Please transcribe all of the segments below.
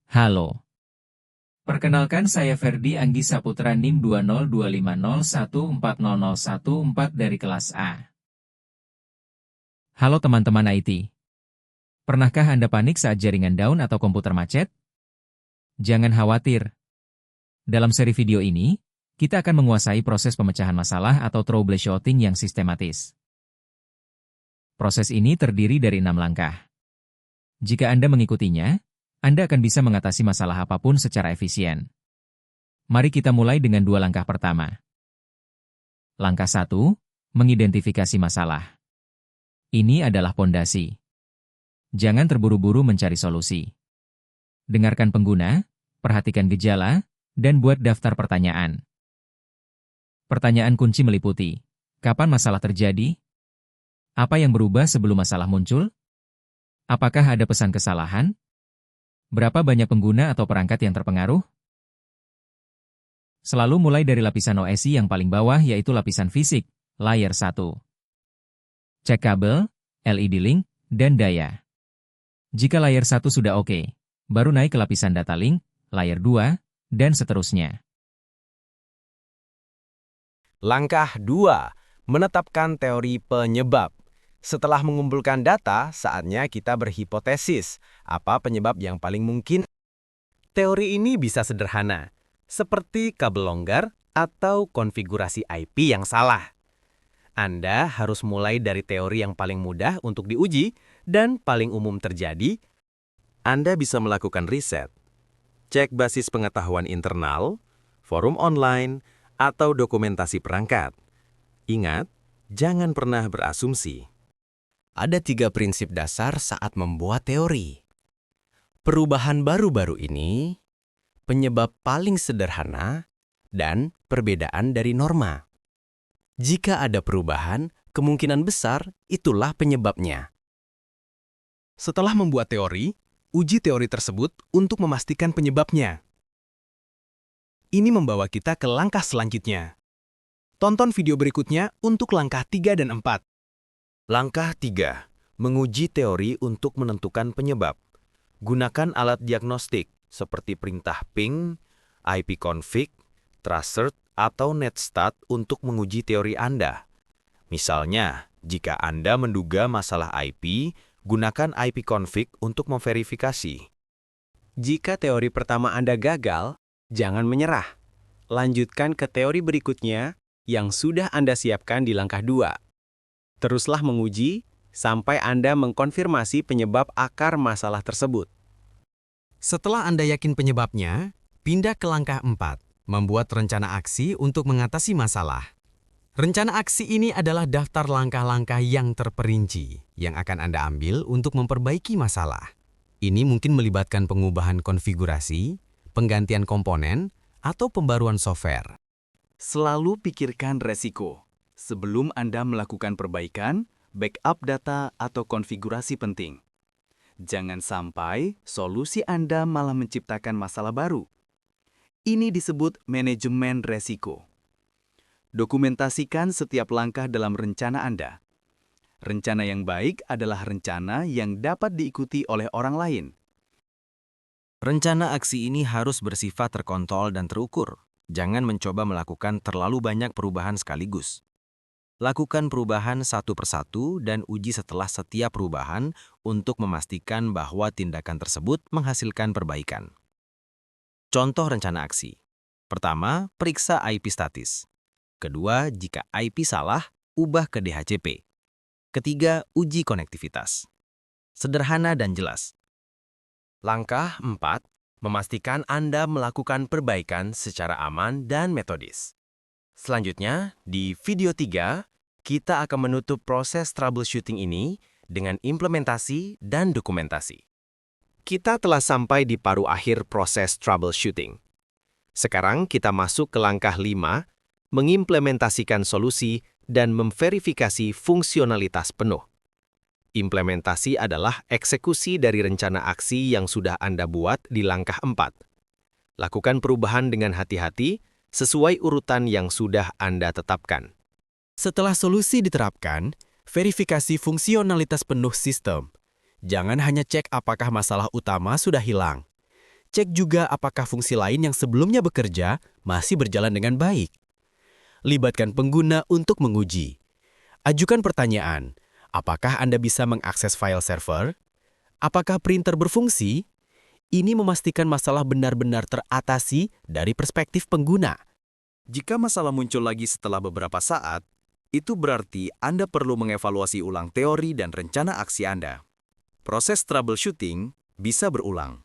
Halo. Perkenalkan saya Ferdi Anggi Saputra NIM 20250140014 dari kelas A. Halo teman-teman IT. Pernahkah Anda panik saat jaringan down atau komputer macet? Jangan khawatir. Dalam seri video ini, kita akan menguasai proses pemecahan masalah atau troubleshooting yang sistematis. Proses ini terdiri dari 6 langkah. Jika Anda mengikutinya, Anda akan bisa mengatasi masalah apapun secara efisien. Mari kita mulai dengan 2 langkah pertama. Langkah 1, mengidentifikasi masalah. Ini adalah pondasi. Jangan terburu-buru mencari solusi. Dengarkan pengguna, perhatikan gejala, dan buat daftar pertanyaan. Pertanyaan kunci meliputi, kapan masalah terjadi? Apa yang berubah sebelum masalah muncul? Apakah ada pesan kesalahan? Berapa banyak pengguna atau perangkat yang terpengaruh? Selalu mulai dari lapisan OSI yang paling bawah yaitu lapisan fisik, layer 1. Cek kabel, LED link, dan daya. Jika layer 1 sudah oke, baru naik ke lapisan data link, layer 2, dan seterusnya. Langkah 2. Menetapkan teori penyebab. Setelah mengumpulkan data, saatnya kita berhipotesis. Apa penyebab yang paling mungkin? Teori ini bisa sederhana, seperti kabel longgar atau konfigurasi IP yang salah. Anda harus mulai dari teori yang paling mudah untuk diuji dan paling umum terjadi. Anda bisa melakukan riset, cek basis pengetahuan internal, forum online, atau dokumentasi perangkat. Ingat, jangan pernah berasumsi. Ada 3 prinsip dasar saat membuat teori. Perubahan baru-baru ini, penyebab paling sederhana, dan perbedaan dari norma. Jika ada perubahan, kemungkinan besar itulah penyebabnya. Setelah membuat teori, uji teori tersebut untuk memastikan penyebabnya. Ini membawa kita ke langkah selanjutnya. Tonton video berikutnya untuk langkah 3 dan 4. Langkah 3. Menguji teori untuk menentukan penyebab. Gunakan alat diagnostik seperti perintah ping, ipconfig, tracert, atau netstat untuk menguji teori Anda. Misalnya, jika Anda menduga masalah IP, gunakan ipconfig untuk memverifikasi. Jika teori pertama Anda gagal, jangan menyerah. Lanjutkan ke teori berikutnya yang sudah Anda siapkan di langkah 2. Teruslah menguji sampai Anda mengkonfirmasi penyebab akar masalah tersebut. Setelah Anda yakin penyebabnya, pindah ke langkah 4, membuat rencana aksi untuk mengatasi masalah. Rencana aksi ini adalah daftar langkah-langkah yang terperinci yang akan Anda ambil untuk memperbaiki masalah. Ini mungkin melibatkan pengubahan konfigurasi, penggantian komponen, atau pembaruan software. Selalu pikirkan resiko. Sebelum Anda melakukan perbaikan, backup data atau konfigurasi penting. Jangan sampai solusi Anda malah menciptakan masalah baru. Ini disebut manajemen resiko. Dokumentasikan setiap langkah dalam rencana Anda. Rencana yang baik adalah rencana yang dapat diikuti oleh orang lain. Rencana aksi ini harus bersifat terkontrol dan terukur. Jangan mencoba melakukan terlalu banyak perubahan sekaligus. Lakukan perubahan satu persatu dan uji setelah setiap perubahan untuk memastikan bahwa tindakan tersebut menghasilkan perbaikan. Contoh rencana aksi. Pertama, periksa IP statis. Kedua, jika IP salah, ubah ke DHCP. Ketiga, uji konektivitas. Sederhana dan jelas. Langkah 4, memastikan Anda melakukan perbaikan secara aman dan metodis. Selanjutnya, di video 3, kita akan menutup proses troubleshooting ini dengan implementasi dan dokumentasi. Kita telah sampai di paruh akhir proses troubleshooting. Sekarang kita masuk ke langkah 5, mengimplementasikan solusi dan memverifikasi fungsionalitas penuh. Implementasi adalah eksekusi dari rencana aksi yang sudah Anda buat di langkah 4. Lakukan perubahan dengan hati-hati, sesuai urutan yang sudah Anda tetapkan. Setelah solusi diterapkan, verifikasi fungsionalitas penuh sistem. Jangan hanya cek apakah masalah utama sudah hilang. Cek juga apakah fungsi lain yang sebelumnya bekerja masih berjalan dengan baik. Libatkan pengguna untuk menguji. Ajukan pertanyaan, apakah Anda bisa mengakses file server? Apakah printer berfungsi? Ini memastikan masalah benar-benar teratasi dari perspektif pengguna. Jika masalah muncul lagi setelah beberapa saat, itu berarti Anda perlu mengevaluasi ulang teori dan rencana aksi Anda. Proses troubleshooting bisa berulang.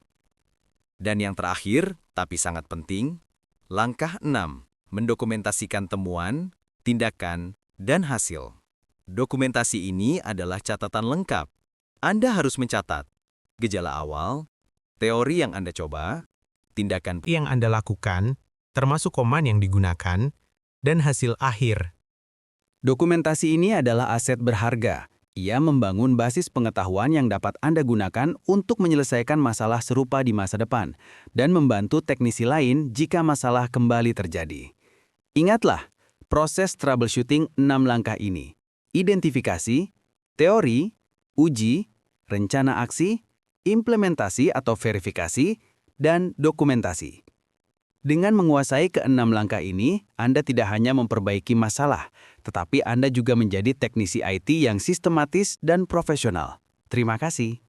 Dan yang terakhir, tapi sangat penting, langkah 6, mendokumentasikan temuan, tindakan, dan hasil. Dokumentasi ini adalah catatan lengkap. Anda harus mencatat gejala awal, teori yang Anda coba, tindakan Yang Anda lakukan, termasuk command yang digunakan, dan hasil akhir. Dokumentasi ini adalah aset berharga. Ia membangun basis pengetahuan yang dapat Anda gunakan untuk menyelesaikan masalah serupa di masa depan dan membantu teknisi lain jika masalah kembali terjadi. Ingatlah, proses troubleshooting 6 langkah ini. Identifikasi, teori, uji, rencana aksi, implementasi atau verifikasi, dan dokumentasi. Dengan menguasai ke-6 langkah ini, Anda tidak hanya memperbaiki masalah, tetapi Anda juga menjadi teknisi IT yang sistematis dan profesional. Terima kasih.